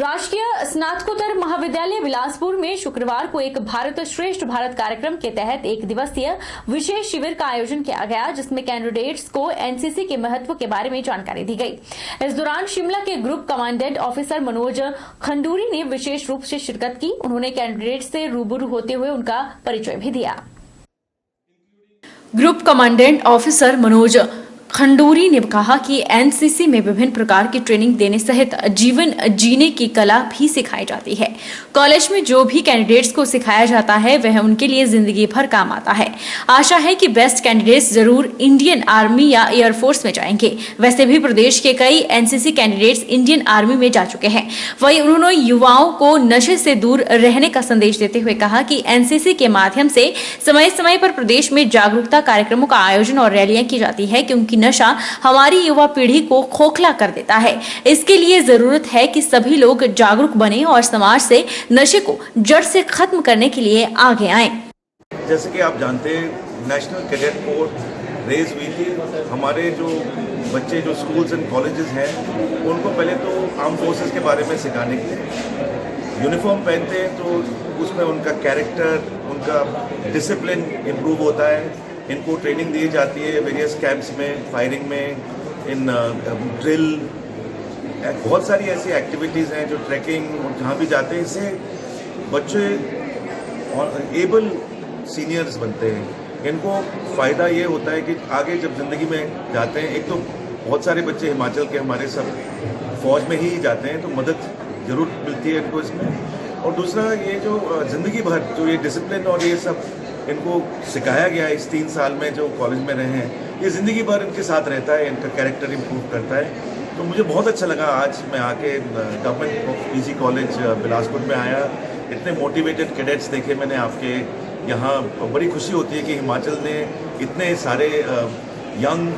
राष्ट्रीय स्नातकोत्तर महाविद्यालय बिलासपुर में शुक्रवार को एक भारत श्रेष्ठ भारत कार्यक्रम के तहत एक दिवसीय विशेष शिविर का आयोजन किया गया, जिसमें कैंडिडेट्स को एनसीसी के महत्व के बारे में जानकारी दी गई। इस दौरान शिमला के group commandant officer Manoj Khanduri ने विशेष रूप से शिरकत की। उन्होंने कैंडिडेट्स से रूबरू होते हुए उनका परिचय भी दिया। Group commandant officer Manoj Khanduri ने कहा कि एनसीसी में विभिन्न प्रकार की ट्रेनिंग देने सहित जीवन जीने की कला भी सिखाई जाती है। कॉलेज में जो भी कैंडिडेट्स को सिखाया जाता है वह उनके लिए जिंदगी भर काम आता है। आशा है कि बेस्ट कैंडिडेट्स जरूर इंडियन आर्मी या एयरफोर्स में जाएंगे। वैसे भी प्रदेश के कई एनसीसी कैंडिडेट्स इंडियन आर्मी में जा चुके हैं। वहीं उन्होंने युवाओं को नशे से दूर रहने का संदेश देते हुए कहा कि एनसीसी के माध्यम से समय समय पर प्रदेश में जागरूकता कार्यक्रमों का आयोजन और रैलियां की जाती है, क्योंकि नशा हमारी युवा पीढ़ी को खोखला कर देता है। इसके लिए जरूरत है कि सभी लोग जागरूक बने और समाज से नशे को जड़ से खत्म करने के लिए आगे आएं। जैसे कि आप जानते हैं, नेशनल कैडेट कोर रेज हुई थी। हमारे जो बच्चे जो स्कूल्स एंड कॉलेजेस हैं उनको पहले तो आर्म फोर्सेस के बारे में सिखाने के लिए यूनिफॉर्म पहनते हैं तो उसमें उनका कैरेक्टर, उनका डिसिप्लिन इम्प्रूव होता है। इनको ट्रेनिंग दी जाती है वेरियस कैंप्स में, फायरिंग में, इन ड्रिल, बहुत सारी ऐसी एक्टिविटीज़ हैं जो ट्रैकिंग और जहाँ भी जाते हैं, इससे बच्चे एबल सीनियर्स बनते हैं। इनको फ़ायदा ये होता है कि आगे जब ज़िंदगी में जाते हैं, एक तो बहुत सारे बच्चे हिमाचल के हमारे सब फौज में ही जाते हैं, तो मदद ज़रूर मिलती है इनको इसमें। और दूसरा ये जो ज़िंदगी भर जो ये डिसिप्लिन और ये सब इनको सिखाया गया है इस 3 साल में जो कॉलेज में रहे हैं, ये ज़िंदगी भर इनके साथ रहता है, इनका कैरेक्टर इम्प्रूव करता है। तो मुझे बहुत अच्छा लगा आज मैं आके गवर्नमेंट पीजी कॉलेज बिलासपुर में आया। इतने मोटिवेटेड कैडेट्स देखे मैंने आपके यहाँ। बड़ी खुशी होती है कि हिमाचल ने इतने सारे यंग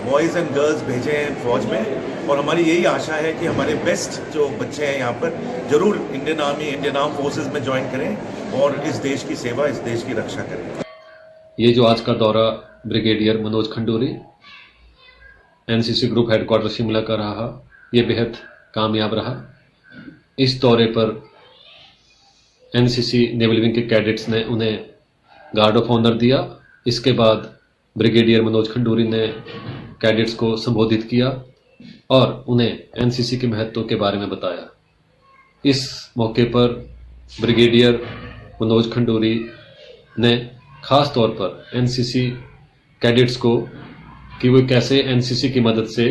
बॉयज़ एंड गर्ल्स भेजे हैं फौज में, और हमारी यही आशा है कि हमारे बेस्ट जो बच्चे हैं यहाँ पर ज़रूर Indian army, Indian arm forces में ज्वाइन करें और इस देश की सेवा, इस देश की रक्षा करें। ये जो आज का दौरा brigadier Manoj Khanduri NCC group headquarter Shimla का रहा, ये बेहद कामयाब रहा। इस दौरे पर एनसीसी नेवल विंग के कैडेट्स ने उन्हें गार्ड ऑफ ऑनर दिया। इसके बाद ब्रिगेडियर मनोज खंडूरी ने कैडेट्स को संबोधित किया और उन्हें एनसीसी के महत्व के बारे में बताया। इस मौके पर ब्रिगेडियर मनोज खंडूरी ने खास तौर पर एनसीसी कैडेट्स को कि वो कैसे एनसीसी की मदद से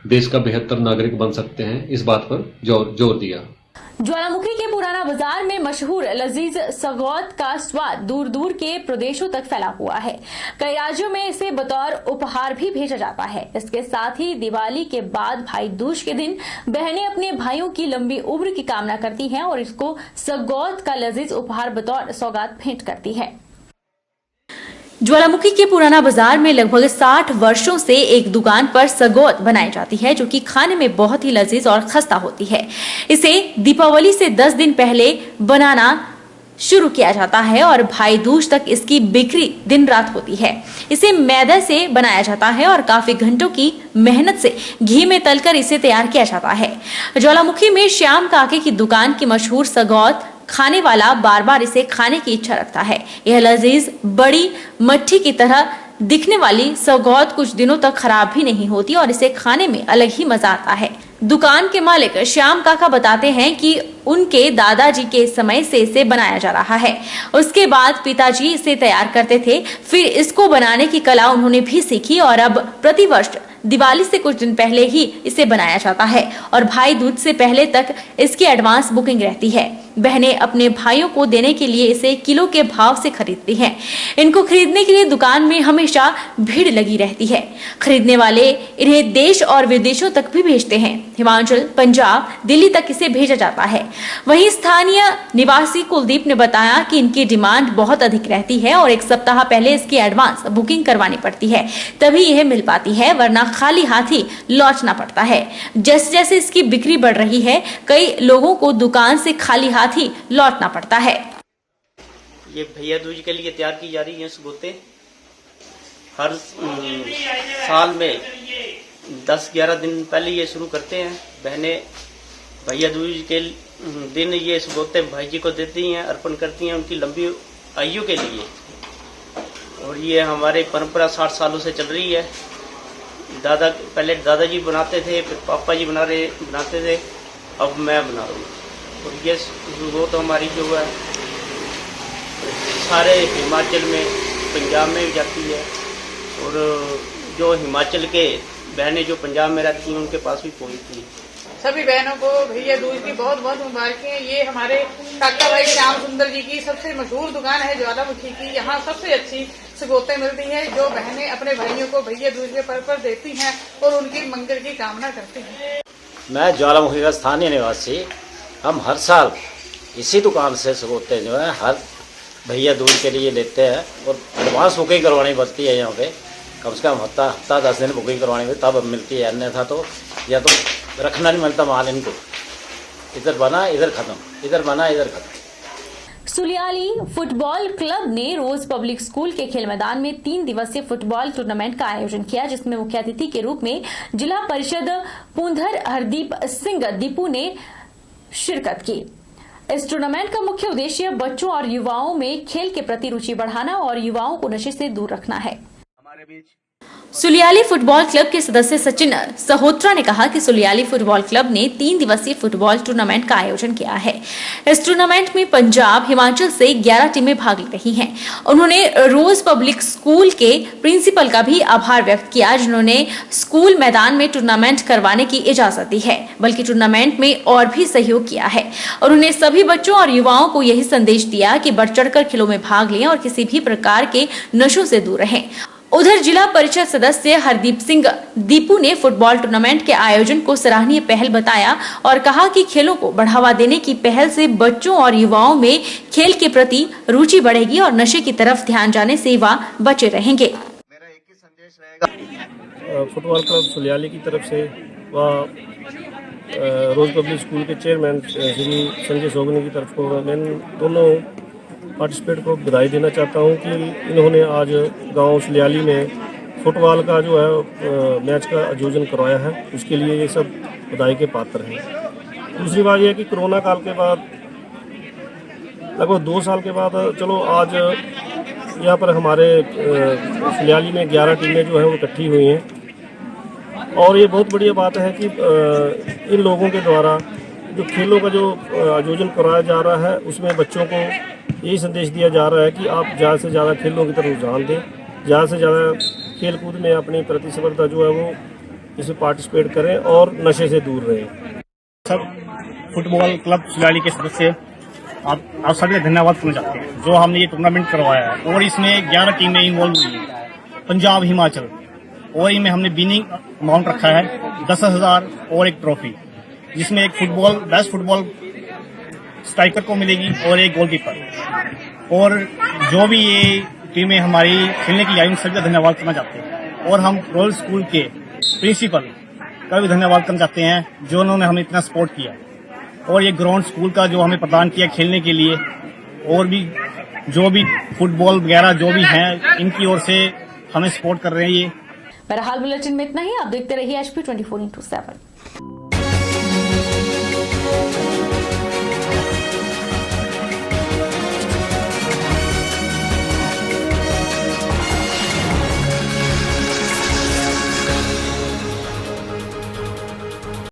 देश का बेहतर नागरिक बन सकते हैं, इस बात पर जोर दिया। ज्वालामुखी के पुराना बाजार में मशहूर लजीज सगौत का स्वाद दूर दूर के प्रदेशों तक फैला हुआ है। कई राज्यों में इसे बतौर उपहार भी भेजा जाता है। इसके साथ ही दिवाली के बाद भाई दूज के दिन बहनें अपने भाइयों की लंबी उम्र की कामना करती हैं और इसको सगौत का लजीज उपहार बतौर सौगात भेंट करती है। ज्वालामुखी के पुराना बाजार में लगभग 60 वर्षों से एक दुकान पर सगौत बनाई जाती है, जो कि खाने में बहुत ही लजीज और खस्ता होती है। इसे दीपावली से 10 दिन पहले बनाना शुरू किया जाता है और भाई दूज तक इसकी बिक्री दिन रात होती है। इसे मैदा से बनाया जाता है और काफी घंटों की मेहनत से घी में तलकर इसे तैयार किया जाता है। ज्वालामुखी में श्याम काके की दुकान की मशहूर सगौत खाने वाला बार बार इसे खाने की इच्छा रखता है। यह लजीज बड़ी मट्ठी की तरह दिखने वाली सौगौत कुछ दिनों तक खराब भी नहीं होती और इसे खाने में अलग ही मजा आता है। दुकान के मालिक श्याम काका बताते हैं कि उनके दादाजी के समय से इसे बनाया जा रहा है। उसके बाद पिताजी इसे तैयार करते थे, फिर इसको बनाने की कला उन्होंने भी सीखी और अब प्रतिवर्ष दिवाली से कुछ दिन पहले ही इसे बनाया जाता है और भाई दूज से पहले तक इसकी एडवांस बुकिंग रहती है। बहनें अपने भाइयों को देने के लिए इसे किलो के भाव से खरीदती हैं। इनको खरीदने के लिए दुकान में हमेशा भीड़ लगी रहती है। खरीदने वाले इन्हें देश और विदेशों तक भी भेजते हैं। हिमाचल, पंजाब, दिल्ली तक इसे भेजा जाता है। वहीं स्थानीय निवासी कुलदीप ने बताया कि इनकी डिमांड बहुत अधिक रहती है और 1 सप्ताह पहले इसकी एडवांस बुकिंग करवानी पड़ती है, तभी यह मिल पाती है, वरना खाली हाथ ही लौटना पड़ता है। जैसे जैसे इसकी बिक्री बढ़ रही है, कई लोगों को दुकान से खाली हाथ ही लौटना पड़ता है। ये भैया दूज के लिए तैयार की जा रही है सगौतें। हर साल में 10-11 दिन पहले ये शुरू करते हैं। बहनें भैया दूज के दिन ये सगोते भाई जी को देती हैं, अर्पण करती हैं उनकी लंबी आयु के लिए। और ये हमारे परंपरा 60 सालों से चल रही है। पहले दादाजी बनाते थे, फिर पापा जी बनाते थे, अब मैं बना रहा हूँ। और ये सगोत हमारी जो है सारे हिमाचल में, पंजाब में भी जाती है। और जो हिमाचल के बहनें जो पंजाब में रहती हैं उनके पास भी पहुँचती हैं। सभी बहनों को भैया दूज की बहुत बहुत मुबारकें। ये हमारे काका भाई श्याम सुंदर जी की सबसे मशहूर दुकान है ज्वालामुखी की। यहाँ सबसे अच्छी सगोतें मिलती हैं जो बहनें अपने भाइयों को भैया दूज के पर्व पर देती हैं और उनकी मंगल की कामना करती हैं। मैं ज्वालामुखी का स्थानीय निवासी, हम हर साल इसी दुकान से सगोते जो है हर भैया दूज के लिए लेते हैं। और एडवांस बुकिंग करवानी पड़ती है यहाँ पे, कम से कम हफ्ता 10 दिन बुकिंग करवानी पड़ती तब मिलती है, अन्यथा तो या तो रखना नहीं मिलता माल इनको। इधर बना इधर खत्म, इधर बना इधर खत्म। सुलियाली फुटबॉल क्लब ने रोज पब्लिक स्कूल के खेल मैदान में 3 दिवसीय फुटबॉल टूर्नामेंट का आयोजन किया, जिसमें मुख्य अतिथि के रूप में जिला परिषद पूंधर हरदीप सिंह दीपू ने शिरकत की। इस टूर्नामेंट का मुख्य उद्देश्य बच्चों और युवाओं में खेल के प्रति रुचि बढ़ाना और युवाओं को नशे से दूर रखना है। सुलियाली फुटबॉल क्लब के सदस्य सचिन सहोत्रा ने कहा कि सुलियाली फुटबॉल क्लब ने 3 दिवसीय फुटबॉल टूर्नामेंट का आयोजन किया है। इस टूर्नामेंट में पंजाब, हिमाचल से 11 टीमें भाग ले रही हैं। उन्होंने रोज पब्लिक स्कूल के प्रिंसिपल का भी आभार व्यक्त किया, जिन्होंने स्कूल मैदान में टूर्नामेंट करवाने की इजाजत दी है, बल्कि टूर्नामेंट में और भी सहयोग किया है। और उन्होंने सभी बच्चों और युवाओं को यही संदेश दिया कि बढ़ चढ़कर खेलों में भाग लें और किसी भी प्रकार के नशों से दूर रहें। उधर जिला परिषद सदस्य हरदीप सिंह दीपू ने फुटबॉल टूर्नामेंट के आयोजन को सराहनीय पहल बताया और कहा कि खेलों को बढ़ावा देने की पहल से बच्चों और युवाओं में खेल के प्रति रुचि बढ़ेगी और नशे की तरफ ध्यान जाने से वह बचे रहेंगे। मेरा एक ही संदेश रहेगा फुटबॉल क्लब सुलियाली की तरफ से व रोज पब्लिक स्कूल के चेयरमैन श्री संजय सोगनी की तरफ को मैं दोनों पार्टिसिपेट को बधाई देना चाहता हूं कि इन्होंने आज गांव सुलियाली में फुटबॉल का जो है मैच का आयोजन करवाया है, उसके लिए ये सब बधाई के पात्र हैं। दूसरी बात यह है कि कोरोना काल के बाद लगभग 2 साल के बाद चलो आज यहाँ पर हमारे सुलियाली में 11 टीमें जो है वो इकट्ठी हुई हैं। और ये बहुत बढ़िया बात है कि इन लोगों के द्वारा जो खेलों का जो आयोजन कराया जा रहा है उसमें बच्चों को यही संदेश दिया जा रहा है कि आप ज़्यादा से ज़्यादा खेलों की तरफ रुझान दें, ज़्यादा से ज़्यादा खेल कूद में अपनी प्रतिस्पर्धा जो है वो इसमें पार्टिसिपेट करें और नशे से दूर रहें। सब फुटबॉल क्लब सुलियाली के सदस्य आप सभी का धन्यवाद करना चाहते हैं जो हमने ये टूर्नामेंट करवाया है। और इसमें 11 टीमें इन्वॉल्व हुई हैं, पंजाब, हिमाचल, और इनमें हमने विनिंग अमाउंट रखा है 10,000 और एक ट्रॉफी, जिसमें एक बेस्ट फुटबॉल स्ट्राइकर को मिलेगी और एक गोलकीपर। और जो भी ये टीमें हमारी खेलने की आई, सभी का धन्यवाद करना चाहते हैं। और हम रॉयल स्कूल के प्रिंसिपल का भी धन्यवाद करना चाहते हैं जो उन्होंने हमें इतना सपोर्ट किया, और ये ग्राउंड स्कूल का जो हमें प्रदान किया खेलने के लिए, और भी जो भी फुटबॉल वगैरह जो भी हैं इनकी ओर से हमें सपोर्ट कर रहे हैं। ये बहरहाल बुलेटिन में इतना ही। आप देखते रहिए HP 24/7।